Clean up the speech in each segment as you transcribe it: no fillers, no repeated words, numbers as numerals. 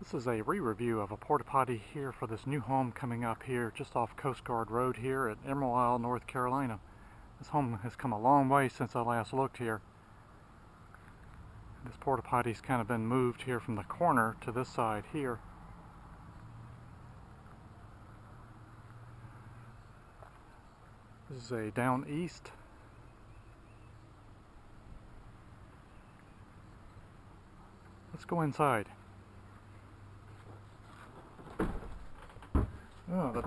This is a re-review of a porta potty here for this new home coming up here just off Coast Guard Road here at Emerald Isle, North Carolina. This home has come a long way since I last looked here. This porta potty's kind of been moved here from the corner to this side here. This is a down east. Let's go inside. Oh, the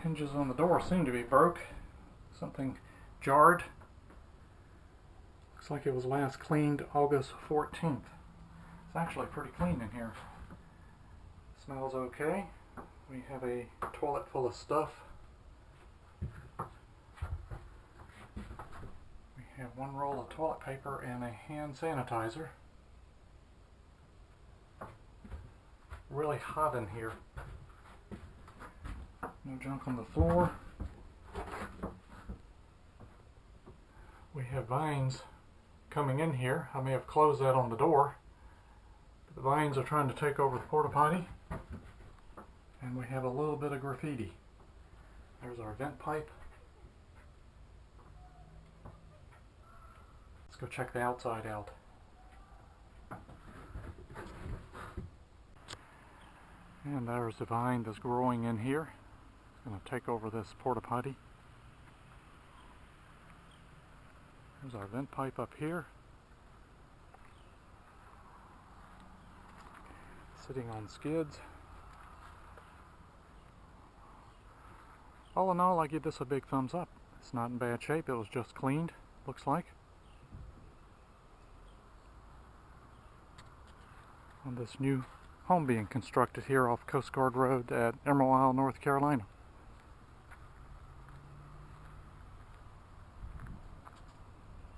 hinges on the door seem to be broke. Something jarred. Looks like it was last cleaned August 14th. It's actually pretty clean in here. Smells okay. We have a toilet full of stuff. We have one roll of toilet paper and a hand sanitizer. Really hot in here. No junk on the floor. We have vines coming in here. I may have closed that on the door. But the vines are trying to take over the porta potty. And we have a little bit of graffiti. There's our vent pipe. Let's go check the outside out. And there's the vine that's growing in here. It's going to take over this porta potty. There's our vent pipe up here. Sitting on skids. All in all, I give this a big thumbs up. It's not in bad shape. It was just cleaned, looks like. On this new home being constructed here off Coast Guard Road at Emerald Isle, North Carolina.